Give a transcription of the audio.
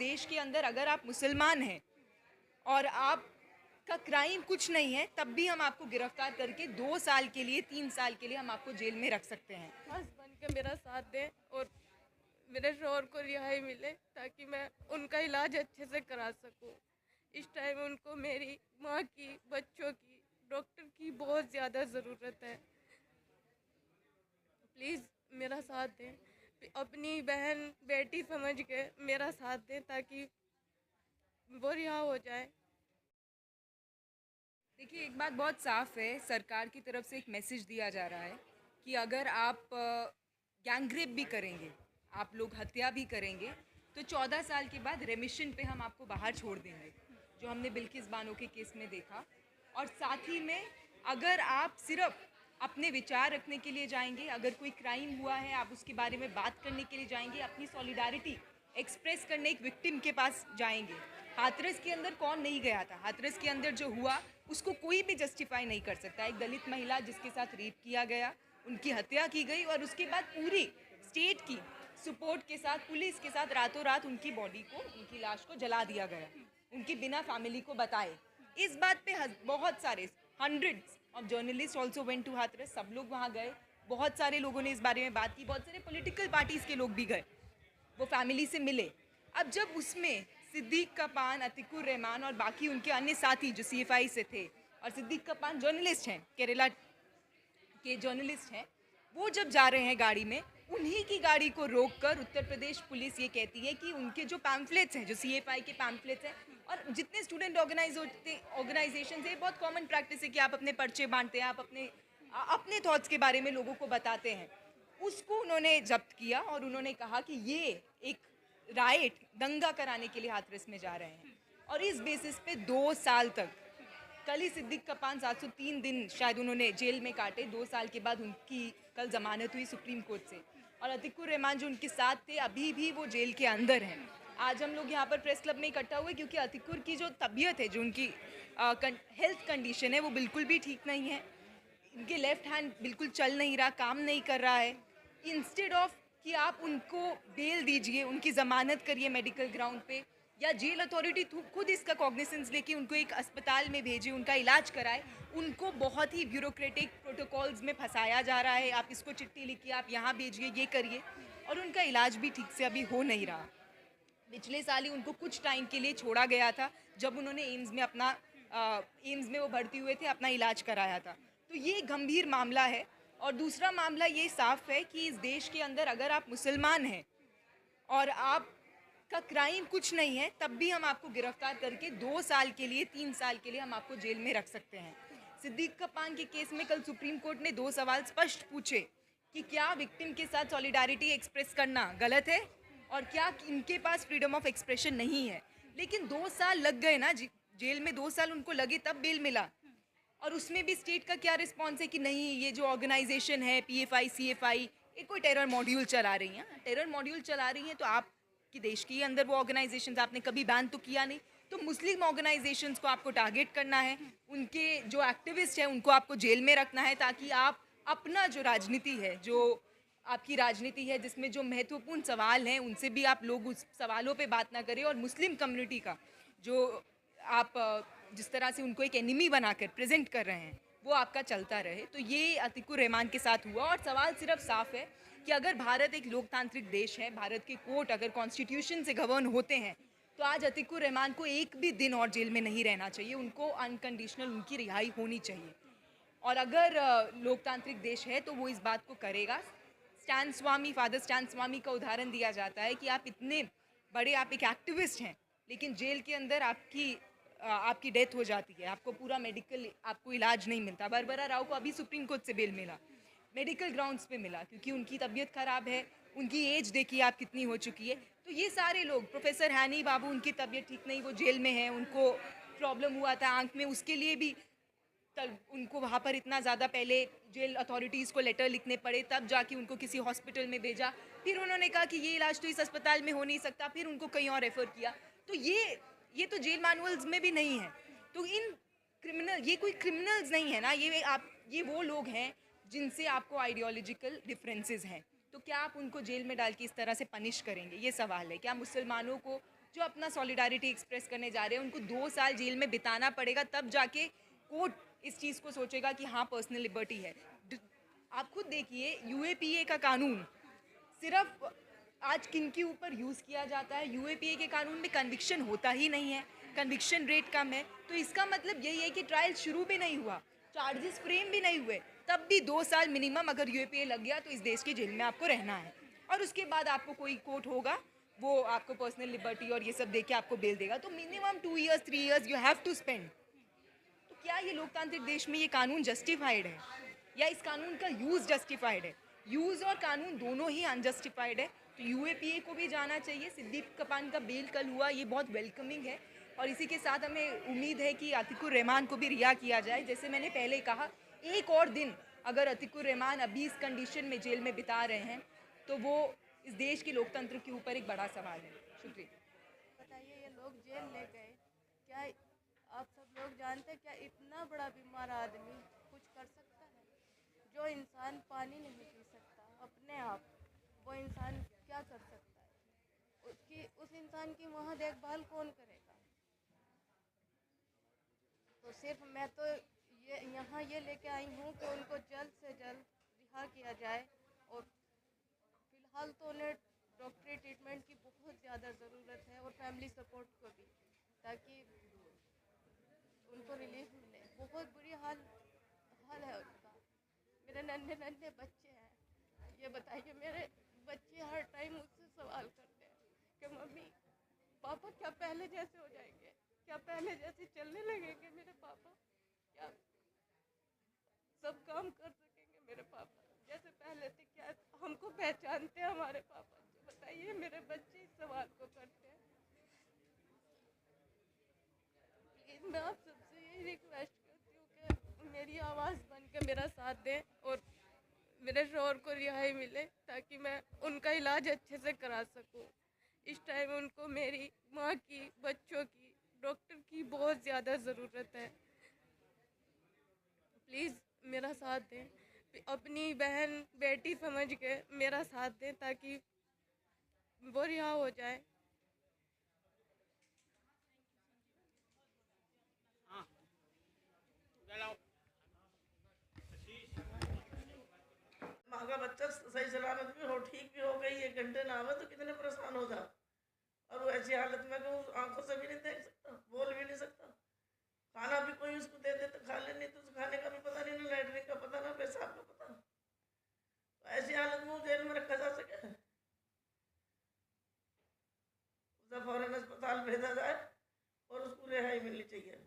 देश के अंदर अगर आप मुसलमान हैं और आपका क्राइम कुछ नहीं है, तब भी हम आपको गिरफ्तार करके 2 साल के लिए, 3 साल के लिए हम आपको जेल में रख सकते हैं। बस बन के मेरा साथ दें और मेरे शोहर को रिहाई मिले ताकि मैं उनका इलाज अच्छे से करा सकूं। इस टाइम उनको मेरी माँ की, बच्चों की, डॉक्टर की बहुत ज़्यादा ज़रूरत है। प्लीज़ मेरा साथ दें, अपनी बहन बेटी समझ के मेरा साथ दें ताकि वो रिहा हो जाए। देखिए, एक बात बहुत साफ है, सरकार की तरफ से एक मैसेज दिया जा रहा है कि अगर आप गैंग रेप भी करेंगे, आप लोग हत्या भी करेंगे, तो 14 साल के बाद रेमिशन पे हम आपको बाहर छोड़ देंगे, जो हमने बिल्किस बानो के केस में देखा। और साथ ही में अगर आप सिर्फ अपने विचार रखने के लिए जाएंगे, अगर कोई क्राइम हुआ है आप उसके बारे में बात करने के लिए जाएंगे, अपनी सॉलिडारिटी एक्सप्रेस करने एक विक्टिम के पास जाएंगे। हाथरस के अंदर कौन नहीं गया था? हाथरस के अंदर जो हुआ उसको कोई भी जस्टिफाई नहीं कर सकता। एक दलित महिला जिसके साथ रेप किया गया, उनकी हत्या की गई और उसके बाद पूरी स्टेट की सपोर्ट के साथ, पुलिस के साथ रातों रात उनकी बॉडी को, उनकी लाश को जला दिया गया, उनकी बिना फैमिली को बताए। इस बात पे बहुत सारे hundreds of journalist also went to Hathras, सब लोग वहाँ गए, बहुत सारे लोगों ने इस बारे में बात की, बहुत सारे पॉलिटिकल पार्टीज़ के लोग भी गए, वो फैमिली से मिले। अब जब उसमें सिद्दीक का पान, अतिकुर रहमान और बाकी उनके अन्य साथी जो सीएफआई से थे, और सिद्दीक का पान जर्नलिस्ट हैं, केरला के जर्नलिस्ट हैं, वो जब जा रहे हैं गाड़ी में, उन्हीं की गाड़ी को रोककर उत्तर प्रदेश पुलिस ये कहती है कि उनके जो पैम्फलेट्स हैं, जो सीएफआई के पैम्फलेट्स हैं, और जितने स्टूडेंट ऑर्गेनाइजेशन है, बहुत कॉमन प्रैक्टिस है कि आप अपने पर्चे बांटते हैं, आप अपने थॉट्स के बारे में लोगों को बताते हैं, उसको उन्होंने जब्त किया और उन्होंने कहा कि ये एक राइट, दंगा कराने के लिए हाथरस में जा रहे हैं। और इस बेसिस पे 2 साल तक, कल ही सिद्दीक का पान 703 दिन शायद उन्होंने जेल में काटे, 2 साल के बाद उनकी कल जमानत हुई सुप्रीम कोर्ट से। और अतिकुर रहमान जो उनके साथ थे, अभी भी वो जेल के अंदर हैं। आज हम लोग यहाँ पर प्रेस क्लब में इकट्ठा हुए क्योंकि अतिकुर की जो तबीयत है, जो उनकी हेल्थ कंडीशन है, वो बिल्कुल भी ठीक नहीं है। इनके लेफ्ट हैंड बिल्कुल चल नहीं रहा, काम नहीं कर रहा है। इंस्टेड ऑफ कि आप उनको बेल दीजिए, उनकी ज़मानत करिए मेडिकल ग्राउंड पे, या जेल अथॉरिटी खुद इसका कॉग्निसेंस लेके उनको एक अस्पताल में भेजे, उनका इलाज कराए, उनको बहुत ही ब्यूरोक्रेटिक प्रोटोकॉल्स में फंसाया जा रहा है। आप इसको चिट्ठी लिखिए, आप यहाँ भेजिए, ये करिए, और उनका इलाज भी ठीक से अभी हो नहीं रहा। पिछले साल ही उनको कुछ टाइम के लिए छोड़ा गया था, जब उन्होंने एम्स में वो भर्ती हुए थे, अपना इलाज कराया था। तो ये गंभीर मामला है। और दूसरा मामला ये साफ है कि इस देश के अंदर अगर आप मुसलमान हैं और आपका क्राइम कुछ नहीं है, तब भी हम आपको गिरफ्तार करके 2 साल के लिए, 3 साल के लिए हम आपको जेल में रख सकते हैं। सिद्दीक कपान के केस में कल सुप्रीम कोर्ट ने 2 सवाल स्पष्ट पूछे कि क्या विक्टिम के साथ सॉलिडारिटी एक्सप्रेस करना गलत है और क्या इनके पास फ्रीडम ऑफ एक्सप्रेशन नहीं है। लेकिन 2 साल लग गए ना, जेल में 2 साल उनको लगे, तब बेल मिला। और उसमें भी स्टेट का क्या रिस्पॉन्स है कि नहीं, ये जो ऑर्गेनाइजेशन है पीएफआई सीएफआई, ये कोई टेरर मॉड्यूल चला रही हैं। टेरर मॉड्यूल चला रही हैं तो आपके देश के अंदर वो ऑर्गेनाइजेशंस आपने कभी बैन तो किया नहीं, तो मुस्लिम ऑर्गेनाइजेशंस को आपको टारगेट करना है, उनके जो एक्टिविस्ट हैं उनको आपको जेल में रखना है, ताकि आप अपना जो राजनीति है, जो आपकी राजनीति है जिसमें जो महत्वपूर्ण सवाल हैं उनसे भी आप लोग उस सवालों पे बात ना करें, और मुस्लिम कम्युनिटी का जो आप जिस तरह से उनको एक एनिमी बनाकर प्रेजेंट कर रहे हैं, वो आपका चलता रहे। तो ये अतिकुर रहमान के साथ हुआ। और सवाल सिर्फ साफ है कि अगर भारत एक लोकतांत्रिक देश है, भारत के कोर्ट अगर कॉन्स्टिट्यूशन से गवर्न होते हैं, तो आज अतिकुर रहमान को एक भी दिन और जेल में नहीं रहना चाहिए, उनको अनकंडीशनल उनकी रिहाई होनी चाहिए। और अगर लोकतांत्रिक देश है तो वो इस बात को करेगा। स्टैन स्वामी, फादर स्टैन स्वामी का उदाहरण दिया जाता है कि आप इतने बड़े, आप एक एक्टिविस्ट हैं, लेकिन जेल के अंदर आपकी डेथ हो जाती है, आपको पूरा मेडिकल, आपको इलाज नहीं मिलता। बारबरा राव को अभी सुप्रीम कोर्ट से बेल मिला, मेडिकल ग्राउंड्स पे मिला, क्योंकि उनकी तबीयत खराब है, उनकी एज देखिए आप कितनी हो चुकी है। तो ये सारे लोग, प्रोफेसर हैनी बाबू, उनकी तबीयत ठीक नहीं, वो जेल में है, उनको प्रॉब्लम हुआ था आंख में, उसके लिए भी तब उनको वहाँ पर इतना ज़्यादा पहले जेल अथॉरिटीज़ को लेटर लिखने पड़े, तब जाके उनको किसी हॉस्पिटल में भेजा, फिर उन्होंने कहा कि ये इलाज तो इस अस्पताल में हो नहीं सकता, फिर उनको कहीं और रेफ़र किया। तो ये तो जेल मैनुअल्स में भी नहीं है। तो ये कोई क्रिमिनल्स नहीं है ना, ये वो लोग हैं जिनसे आपको आइडियोलॉजिकल डिफरेंसेस हैं। तो क्या आप उनको जेल में डाल के इस तरह से पनिश करेंगे? ये सवाल है। क्या मुसलमानों को जो अपना सॉलिडारिटी एक्सप्रेस करने जा रहे हैं उनको 2 साल जेल में बिताना पड़ेगा, तब जाके कोर्ट इस चीज़ को सोचेगा कि हाँ पर्सनल लिबर्टी है। आप खुद देखिए यूएपीए का कानून सिर्फ आज किन के ऊपर यूज़ किया जाता है। यूएपीए के कानून में कन्विक्शन होता ही नहीं है, कन्विक्शन रेट कम है, तो इसका मतलब यही है कि ट्रायल शुरू भी नहीं हुआ, चार्जेस फ्रेम भी नहीं हुए, तब भी 2 साल मिनिमम अगर यूएपीए लग गया तो इस देश की जेल में आपको रहना है। और उसके बाद आपको कोई कोर्ट होगा, वो आपको पर्सनल लिबर्टी और ये सब दे के आपको बेल देगा, तो minimum 2 years 3 years you have to spend. तो क्या ये लोकतांत्रिक देश में ये कानून जस्टिफाइड है, या इस कानून का यूज़ जस्टिफाइड है? यूज़ और कानून दोनों ही अनजस्टिफाइड है। तो यूएपीए को भी जाना चाहिए। सिद्दीक कपान का बेल कल हुआ, ये बहुत वेलकमिंग है, और इसी के साथ हमें उम्मीद है कि अतिकुर रहमान को भी रिहा किया जाए। जैसे मैंने पहले कहा, एक और दिन अगर अतिकुर रहमान अभी इस कंडीशन में जेल में बिता रहे हैं तो वो इस देश के लोकतंत्र के ऊपर एक बड़ा सवाल है। शुक्रिया। बताइए, ये लोग जेल ले गए, क्या आप सब लोग जानते हैं क्या इतना बड़ा बीमार आदमी कुछ कर सकता है? जो इंसान पानी नहीं पी सकता अपने आप, वो इंसान क्या कर सकता है? उस इंसान की वहाँ देखभाल कौन करेगा? तो सिर्फ मैं तो ये यहाँ ये लेके आई हूँ कि उनको जल्द से जल्द रिहा किया जाए, और फिलहाल तो उन्हें डॉक्टरी ट्रीटमेंट की बहुत ज़्यादा ज़रूरत है, और फैमिली सपोर्ट को भी, ताकि उनको रिलीफ मिले। बहुत बुरी हाल है उनका। मेरे नन्हे नन्हे बच्चे हैं, ये बताइए, मेरे बच्चे हर टाइम मुझसे सवाल करते हैं कि मम्मी पापा क्या पहले जैसे हो जाएंगे, क्या पहले जैसे चलने लगेंगे मेरे पापा, क्या सब काम कर सकेंगे मेरे पापा जैसे पहले थे, क्या हमको पहचानते हैं हमारे पापा? तो बताइए, मेरे बच्चे इस सवाल को करते हैं। प्लीज़ मैं आप सबसे यही रिक्वेस्ट करती हूँ कि मेरी आवाज़ बन के मेरा साथ दें, और मेरे शौहर को रिहाई मिले, ताकि मैं उनका इलाज अच्छे से करा सकूँ। इस टाइम उनको मेरी माँ की, बच्चों की, डॉक्टर की बहुत ज़्यादा ज़रूरत है। प्लीज़ मेरा साथ दें, अपनी बहन बेटी समझ के मेरा साथ दें, ताकि वो रिहा हो जाए। माँ का बच्चा सही सलामत भी हो, ठीक भी हो गई, 1 घंटे ना आवे तो कितने परेशान हो जाओ, और वो ऐसी हालत में कि वो आंखों से भी नहीं देख सकता, बोल भी नहीं सकता। खाना भी कोई उसको दे दे तो खा ले, नहीं तो उस खाने का भी पता नहीं, ना लैटरिन का पता, ना पेशाब का पता। तो ऐसी हालत में वो जेल में रखा जा सके, उसे फौरन अस्पताल भेजा जाए और उसको रिहाई मिलनी चाहिए।